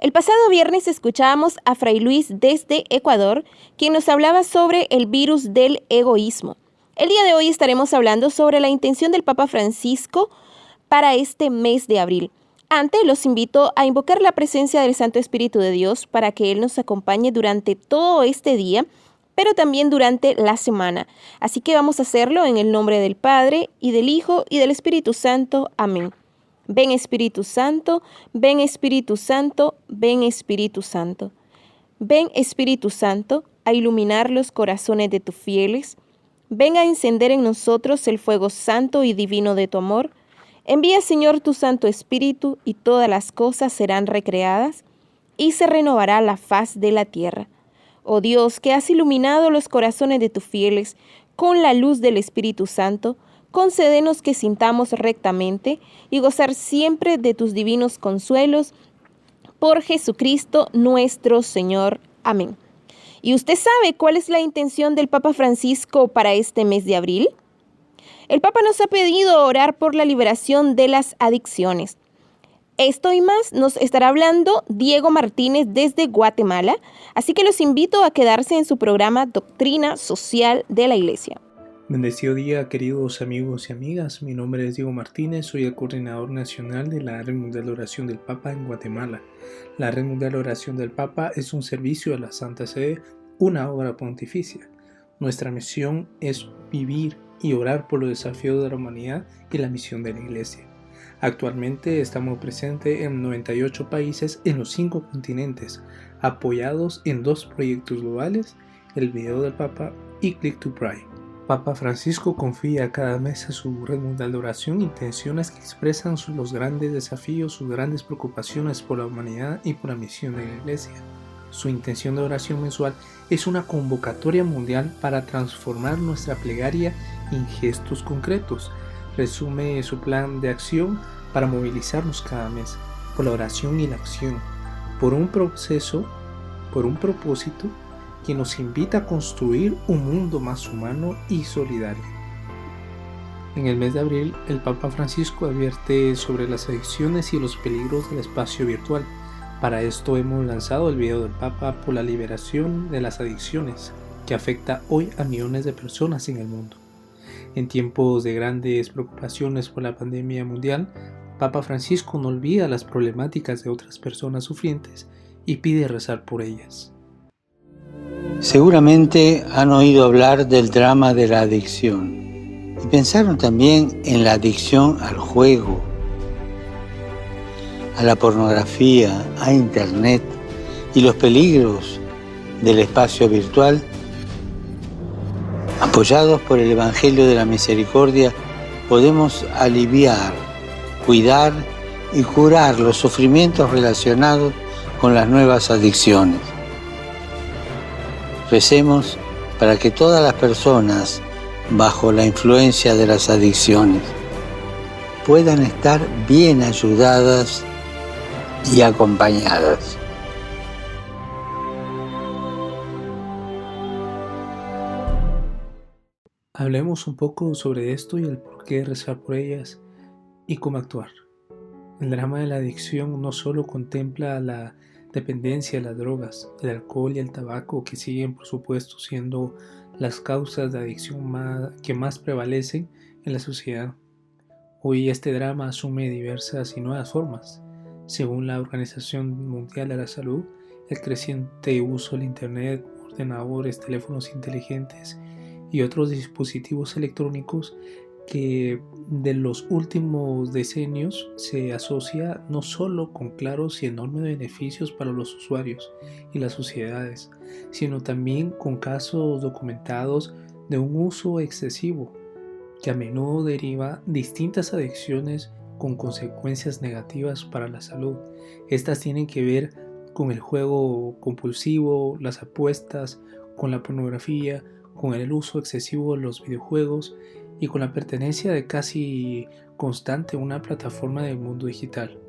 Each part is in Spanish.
El pasado viernes escuchábamos a Fray Luis desde Ecuador, quien nos hablaba sobre el virus del egoísmo. El día de hoy estaremos hablando sobre la intención del Papa Francisco para este mes de abril. Antes los invito a invocar la presencia del Santo Espíritu de Dios para que Él nos acompañe durante todo este día, pero también durante la semana. Así que vamos a hacerlo en el nombre del Padre, y del Hijo, y del Espíritu Santo. Amén. Ven Espíritu Santo, ven Espíritu Santo, ven Espíritu Santo. Ven Espíritu Santo a iluminar los corazones de tus fieles. Ven a encender en nosotros el fuego santo y divino de tu amor. Envía, Señor, tu Santo Espíritu, y todas las cosas serán recreadas, y se renovará la faz de la tierra. Oh Dios, que has iluminado los corazones de tus fieles con la luz del Espíritu Santo, concédenos que sintamos rectamente y gozar siempre de tus divinos consuelos. Por Jesucristo nuestro Señor. Amén. ¿Y usted sabe cuál es la intención del Papa Francisco para este mes de abril? El Papa nos ha pedido orar por la liberación de las adicciones. Esto y más nos estará hablando Diego Martínez desde Guatemala, así que los invito a quedarse en su programa Doctrina Social de la Iglesia. Bendecido día, queridos amigos y amigas. Mi nombre es Diego Martínez, soy el coordinador nacional de la Red Mundial de Oración del Papa en Guatemala. La Red Mundial de Oración del Papa es un servicio a la Santa Sede, una obra pontificia. Nuestra misión es vivir y orar por los desafíos de la humanidad y la misión de la Iglesia. Actualmente estamos presentes en 98 países en los 5 continentes, apoyados en 2 proyectos globales, el Video del Papa y Click to Pray. Papa Francisco confía cada mes a su Red Mundial de Oración intenciones que expresan los grandes desafíos, sus grandes preocupaciones por la humanidad y por la misión de la Iglesia. Su intención de oración mensual es una convocatoria mundial para transformar nuestra plegaria en gestos concretos. Resume su plan de acción para movilizarnos cada mes por la oración y la acción, por un propósito que nos invita a construir un mundo más humano y solidario. En el mes de abril, el Papa Francisco advierte sobre las adicciones y los peligros del espacio virtual. Para esto hemos lanzado el video del Papa por la liberación de las adicciones, que afecta hoy a millones de personas en el mundo. En tiempos de grandes preocupaciones por la pandemia mundial, Papa Francisco no olvida las problemáticas de otras personas sufrientes y pide rezar por ellas. Seguramente han oído hablar del drama de la adicción y pensaron también en la adicción al juego, a la pornografía, a Internet y los peligros del espacio virtual. Apoyados por el Evangelio de la Misericordia, podemos aliviar, cuidar y curar los sufrimientos relacionados con las nuevas adicciones. Recemos para que todas las personas bajo la influencia de las adicciones puedan estar bien ayudadas y acompañadas. Hablemos un poco sobre esto y el por qué rezar por ellas y cómo actuar. El drama de la adicción no solo contempla la dependencia de las drogas, el alcohol y el tabaco, que siguen por supuesto siendo las causas de adicción que más prevalecen en la sociedad. Hoy este drama asume diversas y nuevas formas. Según la Organización Mundial de la Salud, el creciente uso del Internet, ordenadores, teléfonos inteligentes y otros dispositivos electrónicos que de los últimos decenios se asocia no solo con claros y enormes beneficios para los usuarios y las sociedades, sino también con casos documentados de un uso excesivo que a menudo deriva distintas adicciones con consecuencias negativas para la salud. Estas tienen que ver con el juego compulsivo, las apuestas, con la pornografía, con el uso excesivo de los videojuegos y con la pertenencia de casi constante a una plataforma del mundo digital.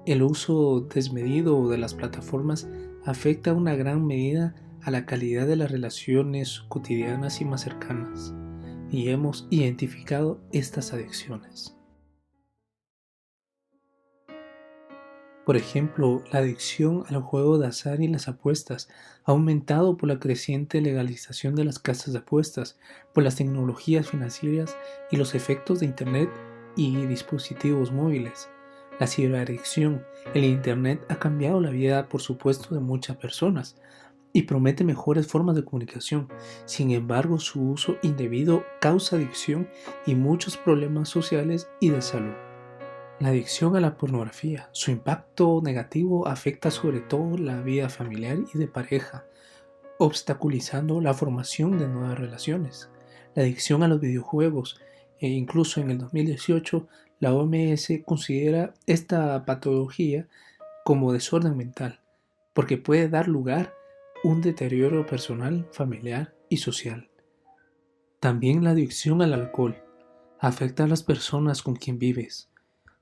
El uso desmedido de las plataformas afecta en una gran medida a la calidad de las relaciones cotidianas y más cercanas, y hemos identificado estas adicciones. Por ejemplo, la adicción al juego de azar y las apuestas ha aumentado por la creciente legalización de las casas de apuestas, por las tecnologías financieras y los efectos de Internet y dispositivos móviles. La ciberadicción, el Internet ha cambiado la vida, por supuesto, de muchas personas y promete mejores formas de comunicación. Sin embargo, su uso indebido causa adicción y muchos problemas sociales y de salud. La adicción a la pornografía. Su impacto negativo afecta sobre todo la vida familiar y de pareja, obstaculizando la formación de nuevas relaciones. La adicción a los videojuegos. Incluso en el 2018, la OMS considera esta patología como desorden mental, porque puede dar lugar a un deterioro personal, familiar y social. También la adicción al alcohol. Afecta a las personas con quien vives.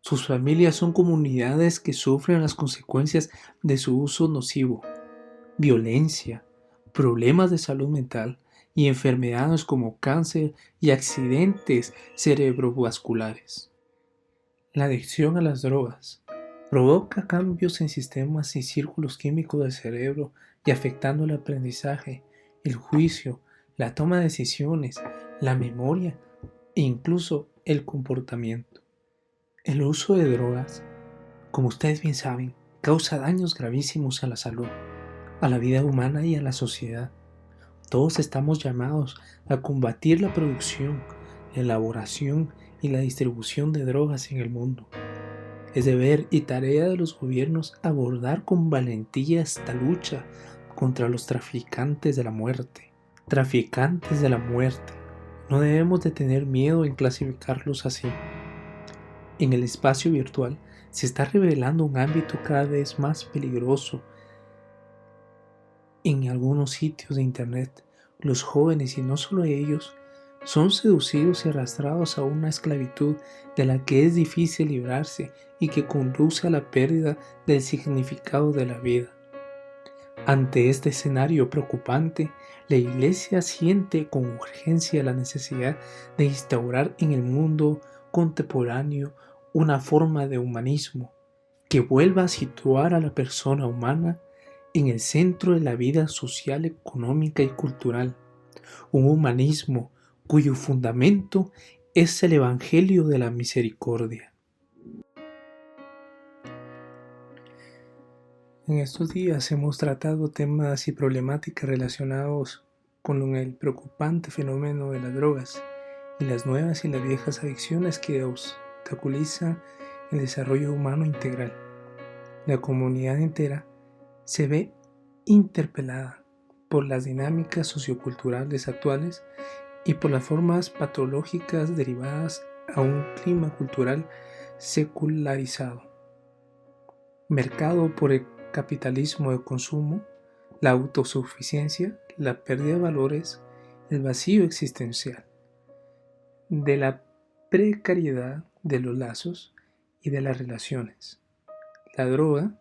Sus familias son comunidades que sufren las consecuencias de su uso nocivo, violencia, problemas de salud mental y enfermedades como cáncer y accidentes cerebrovasculares. La adicción a las drogas provoca cambios en sistemas y círculos químicos del cerebro y afectando el aprendizaje, el juicio, la toma de decisiones, la memoria e incluso el comportamiento. El uso de drogas, como ustedes bien saben, causa daños gravísimos a la salud, a la vida humana y a la sociedad. Todos estamos llamados a combatir la producción, la elaboración y la distribución de drogas en el mundo. Es deber y tarea de los gobiernos abordar con valentía esta lucha contra los traficantes de la muerte. Traficantes de la muerte. No debemos de tener miedo en clasificarlos así. En el espacio virtual se está revelando un ámbito cada vez más peligroso. En algunos sitios de internet, los jóvenes, y no solo ellos, son seducidos y arrastrados a una esclavitud de la que es difícil librarse y que conduce a la pérdida del significado de la vida. Ante este escenario preocupante, la Iglesia siente con urgencia la necesidad de instaurar en el mundo contemporáneo una forma de humanismo que vuelva a situar a la persona humana en el centro de la vida social, económica y cultural. Un humanismo cuyo fundamento es el Evangelio de la misericordia. En estos días hemos tratado temas y problemáticas relacionados con el preocupante fenómeno de las drogas y las nuevas y las viejas adicciones que obstaculiza el desarrollo humano integral. La comunidad entera se ve interpelada por las dinámicas socioculturales actuales y por las formas patológicas derivadas a un clima cultural secularizado, marcado por el capitalismo de consumo, la autosuficiencia, la pérdida de valores, el vacío existencial, de la precariedad de los lazos y de las relaciones. La droga,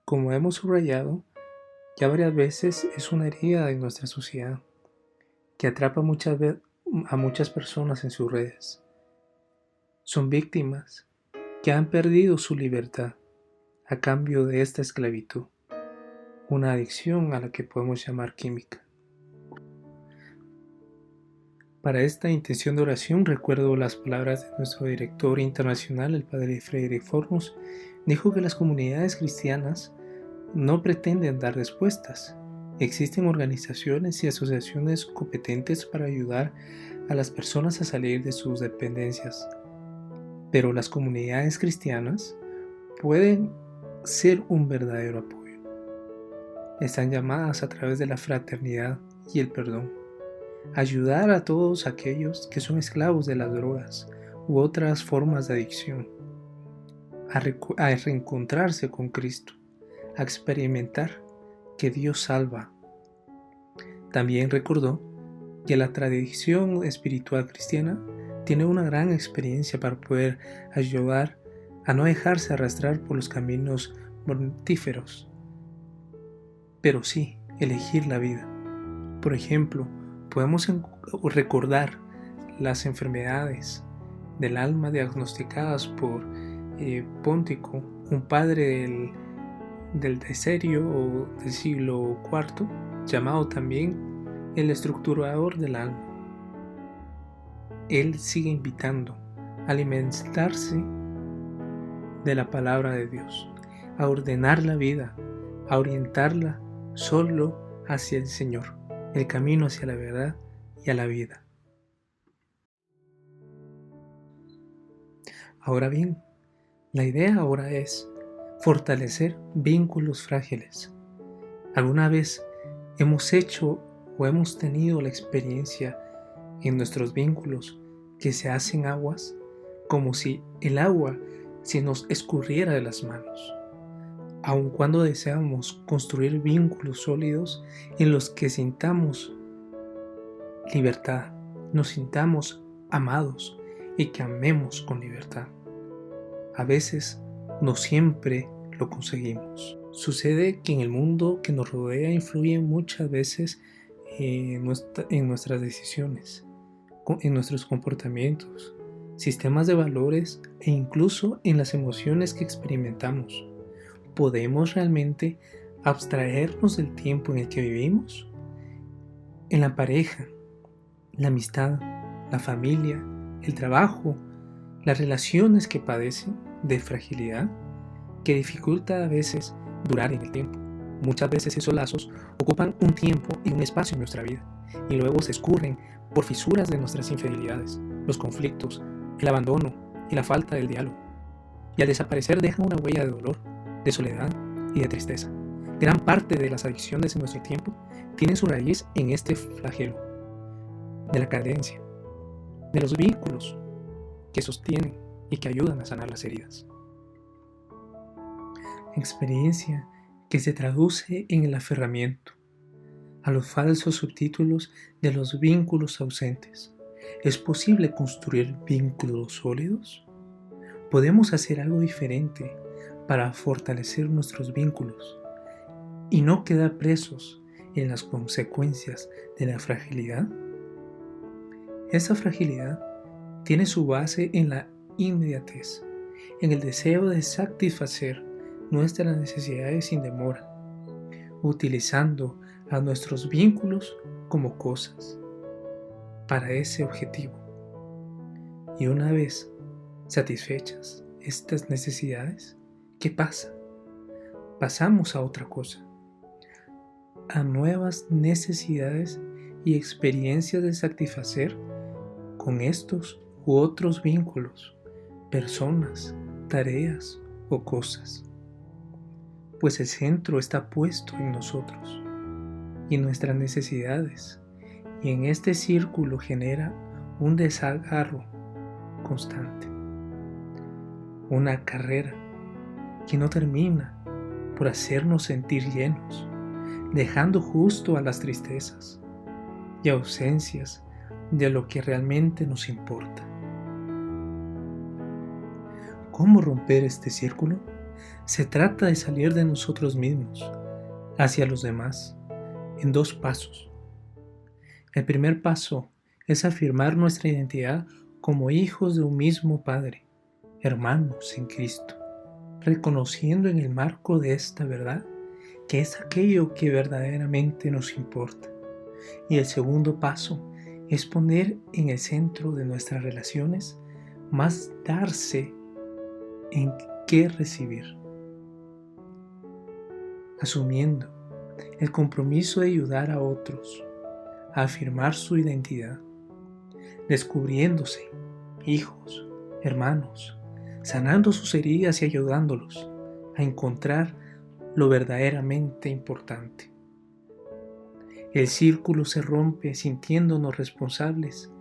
como hemos subrayado ya varias veces, es una herida de nuestra sociedad que atrapa a muchas personas en sus redes. Son víctimas que han perdido su libertad a cambio de esta esclavitud, una adicción a la que podemos llamar química. Para esta intención de oración recuerdo las palabras de nuestro director internacional, el padre Frederick Formus. Dijo que las comunidades cristianas no pretenden dar respuestas. Existen organizaciones y asociaciones competentes para ayudar a las personas a salir de sus dependencias. Pero las comunidades cristianas pueden ser un verdadero apoyo. Están llamadas a través de la fraternidad y el perdón. Ayudar a todos aquellos que son esclavos de las drogas u otras formas de adicción a reencontrarse con Cristo, a experimentar que Dios salva. También recordó que la tradición espiritual cristiana tiene una gran experiencia para poder ayudar a no dejarse arrastrar por los caminos mortíferos, pero sí elegir la vida. Por ejemplo, podemos recordar las enfermedades del alma diagnosticadas por Póntico, un padre del Deserio o del siglo IV, llamado también el estructurador del alma. Él sigue invitando a alimentarse de la palabra de Dios, a ordenar la vida, a orientarla solo hacia el Señor, el camino hacia la verdad y a la vida. Ahora bien, la idea ahora es fortalecer vínculos frágiles. ¿Alguna vez hemos hecho o hemos tenido la experiencia en nuestros vínculos que se hacen aguas, como si el agua se nos escurriera de las manos? Aun cuando deseamos construir vínculos sólidos en los que sintamos libertad, nos sintamos amados y que amemos con libertad. A veces no siempre lo conseguimos. Sucede que en el mundo que nos rodea influye muchas veces en nuestras decisiones, en nuestros comportamientos, sistemas de valores e incluso en las emociones que experimentamos. ¿Podemos realmente abstraernos del tiempo en el que vivimos? En la pareja, la amistad, la familia, el trabajo, las relaciones que padecen de fragilidad, que dificulta a veces durar en el tiempo. Muchas veces esos lazos ocupan un tiempo y un espacio en nuestra vida y luego se escurren por fisuras de nuestras infidelidades, los conflictos, el abandono y la falta del diálogo. Y al desaparecer dejan una huella de dolor, de soledad y de tristeza. Gran parte de las adicciones en nuestro tiempo tienen su raíz en este flagelo de la carencia, de los vínculos que sostienen y que ayudan a sanar las heridas. Experiencia que se traduce en el aferramiento a los falsos subtítulos de los vínculos ausentes. ¿Es posible construir vínculos sólidos? ¿Podemos hacer algo diferente para fortalecer nuestros vínculos y no quedar presos en las consecuencias de la fragilidad? Esa fragilidad tiene su base en la inmediatez, en el deseo de satisfacer nuestras necesidades sin demora, utilizando a nuestros vínculos como cosas para ese objetivo. Y una vez satisfechas estas necesidades, ¿qué pasa? Pasamos a otra cosa, a nuevas necesidades y experiencias de satisfacer con estos u otros vínculos, personas, tareas o cosas. Pues el centro está puesto en nosotros y en nuestras necesidades, y en este círculo genera un desagarro constante, una carrera que no termina por hacernos sentir llenos, dejando justo a las tristezas y ausencias de lo que realmente nos importa. ¿Cómo romper este círculo? Se trata de salir de nosotros mismos hacia los demás en 2 pasos. El primer paso es afirmar nuestra identidad como hijos de un mismo Padre, hermanos en Cristo, reconociendo en el marco de esta verdad que es aquello que verdaderamente nos importa. Y el segundo paso es poner en el centro de nuestras relaciones más darse en que recibir, asumiendo el compromiso de ayudar a otros a afirmar su identidad, descubriéndose hijos, hermanos, sanando sus heridas y ayudándolos a encontrar lo verdaderamente importante. El círculo se rompe sintiéndonos responsables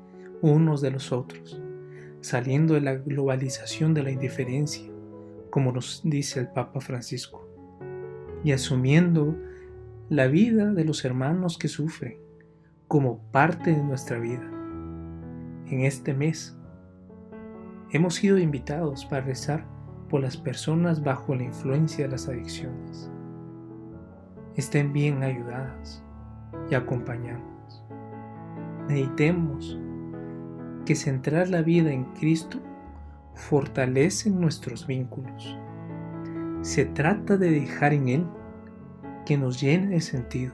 unos de los otros, saliendo de la globalización de la indiferencia, como nos dice el Papa Francisco, y asumiendo la vida de los hermanos que sufren como parte de nuestra vida. En este mes hemos sido invitados para rezar por las personas bajo la influencia de las adicciones. Estén bien ayudadas y acompañadas. Meditemos que centrar la vida en Cristo fortalece nuestros vínculos. Se trata de dejar en Él que nos llene de sentido,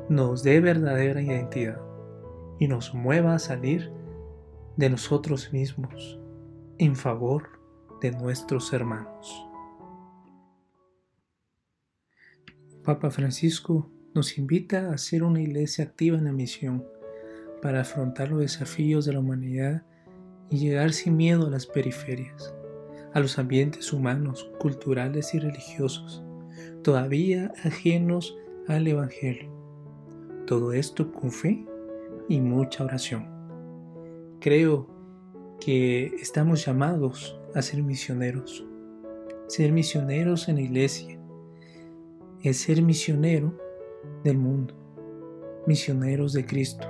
nos dé verdadera identidad y nos mueva a salir de nosotros mismos en favor de nuestros hermanos. Papa Francisco nos invita a ser una iglesia activa en la misión para afrontar los desafíos de la humanidad y llegar sin miedo a las periferias, a los ambientes humanos, culturales y religiosos, todavía ajenos al Evangelio. Todo esto con fe y mucha oración. Creo que estamos llamados a ser misioneros en la iglesia, es ser misionero del mundo, misioneros de Cristo,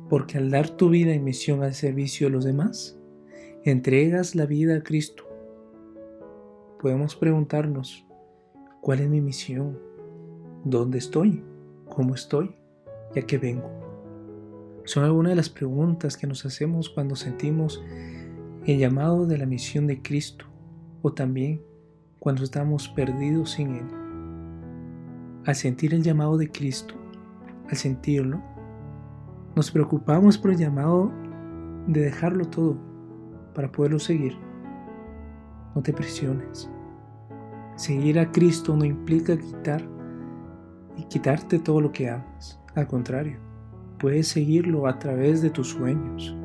porque al dar tu vida en misión al servicio de los demás, entregas la vida a Cristo. Podemos preguntarnos, ¿cuál es mi misión? ¿Dónde estoy? ¿Cómo estoy? ¿Y a qué vengo? Son algunas de las preguntas que nos hacemos cuando sentimos el llamado de la misión de Cristo o también cuando estamos perdidos sin Él. Al sentir el llamado de Cristo, al sentirlo, nos preocupamos por el llamado de dejarlo todo para poderlo seguir. No te presiones. Seguir a Cristo no implica quitarte todo lo que amas. Al contrario, puedes seguirlo a través de tus sueños.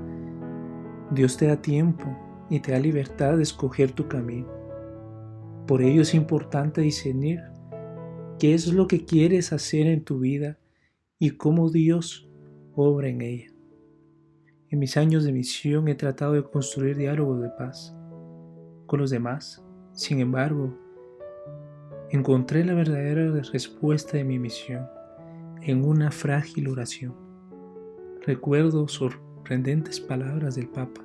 Dios te da tiempo y te da libertad de escoger tu camino. Por ello es importante discernir qué es lo que quieres hacer en tu vida y cómo Dios obra en ella. En mis años de misión he tratado de construir diálogos de paz con los demás. Sin embargo, encontré la verdadera respuesta de mi misión en una frágil oración. Recuerdo sorprendentes palabras del Papa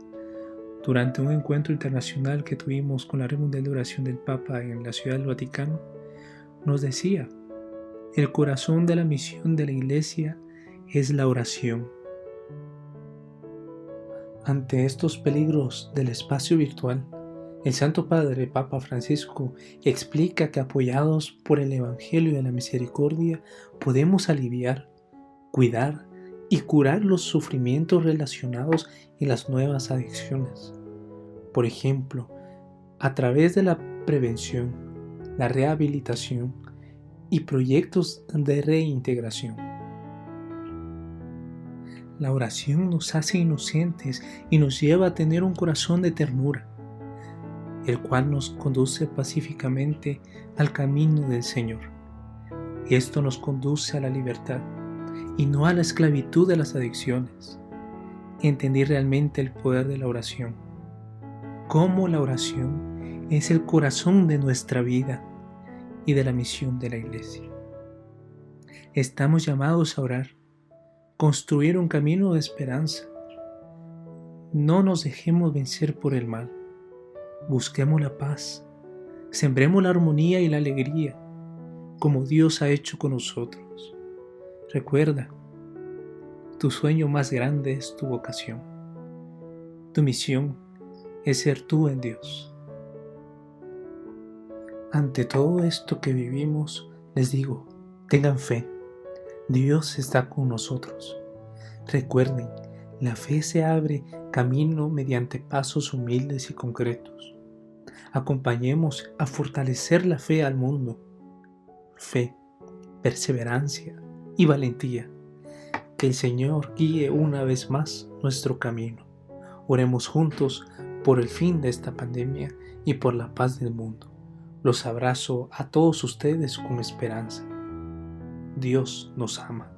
durante un encuentro internacional que tuvimos con la Red Mundial de Oración del Papa en la Ciudad del Vaticano. Nos decía, el corazón de la misión de la Iglesia es la oración. Ante estos peligros del espacio virtual, el Santo Padre, Papa Francisco, explica que apoyados por el Evangelio de la Misericordia podemos aliviar, cuidar y curar los sufrimientos relacionados en las nuevas adicciones. Por ejemplo, a través de la prevención, la rehabilitación y proyectos de reintegración. La oración nos hace inocentes y nos lleva a tener un corazón de ternura, el cual nos conduce pacíficamente al camino del Señor. Esto nos conduce a la libertad y no a la esclavitud de las adicciones. Entendí realmente el poder de la oración, cómo la oración es el corazón de nuestra vida y de la misión de la Iglesia. Estamos llamados a orar, construir un camino de esperanza. No nos dejemos vencer por el mal. Busquemos la paz, sembremos la armonía y la alegría, como Dios ha hecho con nosotros. Recuerda, tu sueño más grande es tu vocación. Tu misión es ser tú en Dios. Ante todo esto que vivimos, les digo, tengan fe. Dios está con nosotros. Recuerden, la fe se abre camino mediante pasos humildes y concretos. Acompañemos a fortalecer la fe al mundo. Fe, perseverancia y valentía. Que el Señor guíe una vez más nuestro camino. Oremos juntos por el fin de esta pandemia y por la paz del mundo. Los abrazo a todos ustedes con esperanza. Dios nos ama.